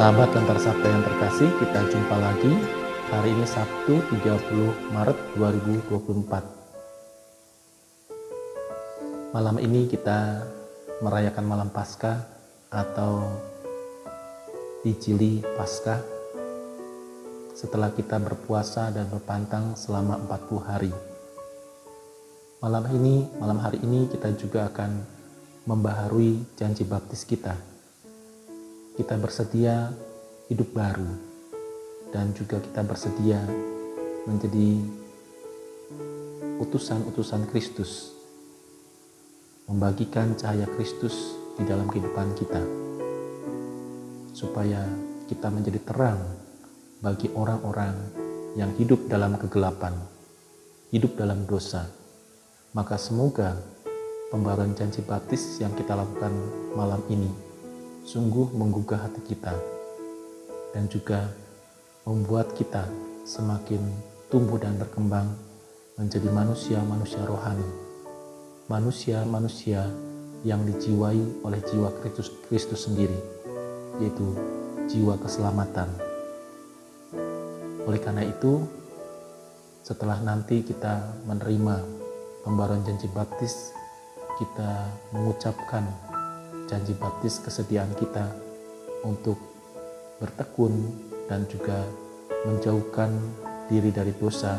Sahabat Lentera Sabda yang terkasih, kita jumpa lagi. Hari ini Sabtu 30 Maret 2024. Malam ini kita merayakan malam Paskah atau Dicili Paskah setelah kita berpuasa dan berpantang selama 40 hari. Malam hari ini kita juga akan membaharui janji baptis kita. Kita bersedia hidup baru dan juga kita bersedia menjadi utusan-utusan Kristus, membagikan cahaya Kristus di dalam kehidupan kita, supaya kita menjadi terang bagi orang-orang yang hidup dalam kegelapan, hidup dalam dosa. Maka semoga pembaruan janji baptis yang kita lakukan malam ini sungguh menggugah hati kita dan juga membuat kita semakin tumbuh dan berkembang menjadi manusia-manusia rohani, manusia-manusia yang dijiwai oleh jiwa Kristus sendiri, yaitu jiwa keselamatan. Oleh karena itu, setelah nanti kita menerima pembaruan janji baptis, kita mengucapkan janji baptis kesediaan kita untuk bertekun dan juga menjauhkan diri dari dosa.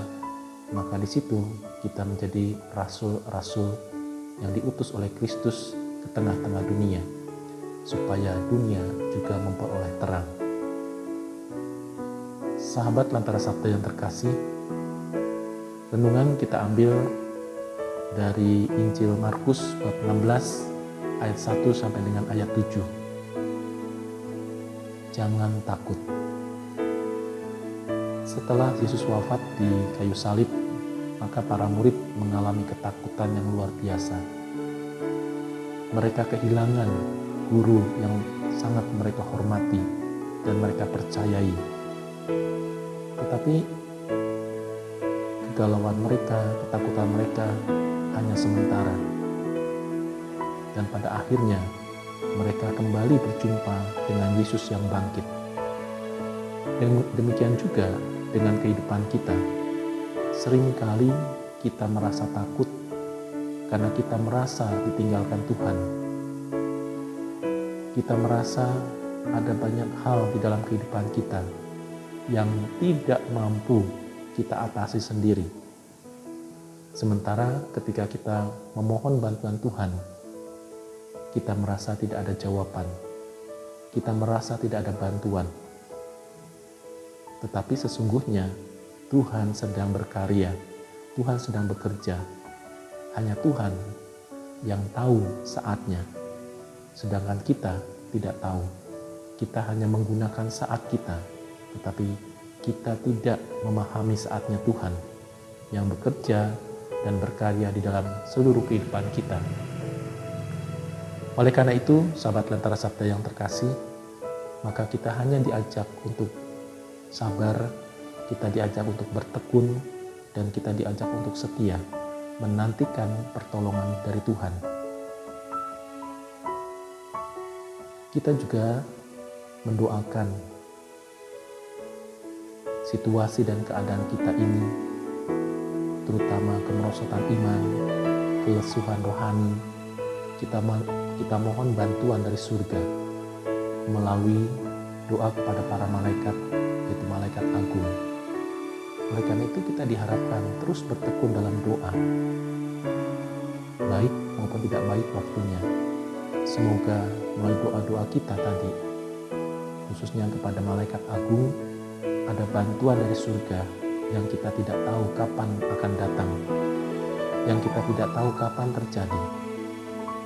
Maka di situ kita menjadi rasul-rasul yang diutus oleh Kristus ke tengah-tengah dunia, supaya dunia juga memperoleh terang. Sahabat Lentera Sabda yang terkasih, renungan kita ambil dari Injil Markus bab 16 ayat 1 sampai dengan ayat 7. Jangan takut. Setelah Yesus wafat di kayu salib, maka para murid mengalami ketakutan yang luar biasa. Mereka kehilangan guru yang sangat mereka hormati dan mereka percayai. Tetapi kegalauan mereka, ketakutan mereka hanya sementara. Dan pada akhirnya mereka kembali berjumpa dengan Yesus yang bangkit. Dan demikian juga dengan kehidupan kita. Seringkali kita merasa takut karena kita merasa ditinggalkan Tuhan. Kita merasa ada banyak hal di dalam kehidupan kita yang tidak mampu kita atasi sendiri. Sementara ketika kita memohon bantuan Tuhan, kita merasa tidak ada jawaban, kita merasa tidak ada bantuan. Tetapi sesungguhnya Tuhan sedang berkarya, Tuhan sedang bekerja. Hanya Tuhan yang tahu saatnya, sedangkan kita tidak tahu. Kita hanya menggunakan saat kita, tetapi kita tidak memahami saatnya Tuhan yang bekerja dan berkarya di dalam seluruh kehidupan kita. Oleh karena itu, sahabat Lentera Sabda yang terkasih, maka kita hanya diajak untuk sabar, kita diajak untuk bertekun, dan kita diajak untuk setia, menantikan pertolongan dari Tuhan. Kita juga mendoakan situasi dan keadaan kita ini, terutama kemerosotan iman, kelesuhan rohani. Kita mohon bantuan dari surga melalui doa kepada para malaikat, yaitu malaikat agung. Oleh karena itu kita diharapkan terus bertekun dalam doa, baik maupun tidak baik waktunya. Semoga melalui doa-doa kita tadi, khususnya kepada malaikat agung, ada bantuan dari surga yang kita tidak tahu kapan akan datang, yang kita tidak tahu kapan terjadi.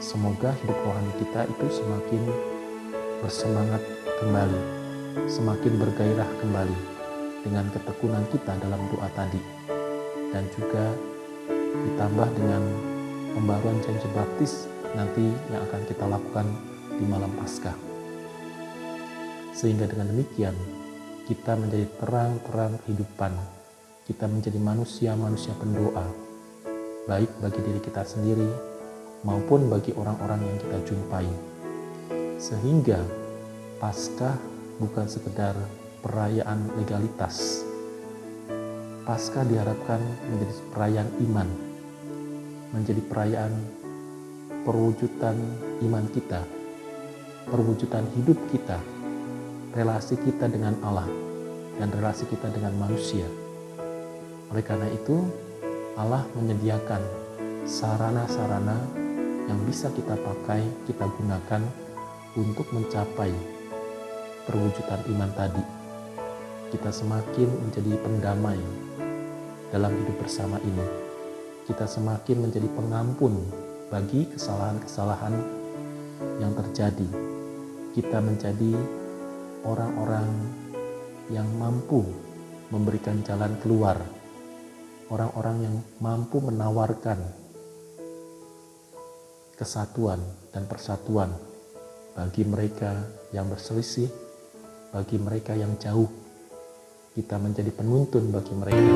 Semoga hidup rohani kita itu semakin bersemangat kembali, semakin bergairah kembali dengan ketekunan kita dalam doa tadi, dan juga ditambah dengan pembaruan janji baptis nanti yang akan kita lakukan di malam Paskah. Sehingga dengan demikian kita menjadi terang-terang kehidupan, kita menjadi manusia-manusia pendoa, baik bagi diri kita sendiri maupun bagi orang-orang yang kita jumpai. Sehingga Paskah bukan sekedar perayaan legalitas. Paskah diharapkan menjadi perayaan iman, menjadi perayaan perwujudan iman kita, perwujudan hidup kita, relasi kita dengan Allah, dan relasi kita dengan manusia. Oleh karena itu, Allah menyediakan sarana-sarana yang bisa kita pakai, kita gunakan untuk mencapai perwujudan iman tadi. Kita semakin menjadi pendamai dalam hidup bersama ini. Kita semakin menjadi pengampun bagi kesalahan-kesalahan yang terjadi. Kita menjadi orang-orang yang mampu memberikan jalan keluar, orang-orang yang mampu menawarkan kesatuan dan persatuan bagi mereka yang berselisih, bagi mereka yang jauh. Kita menjadi penuntun bagi mereka.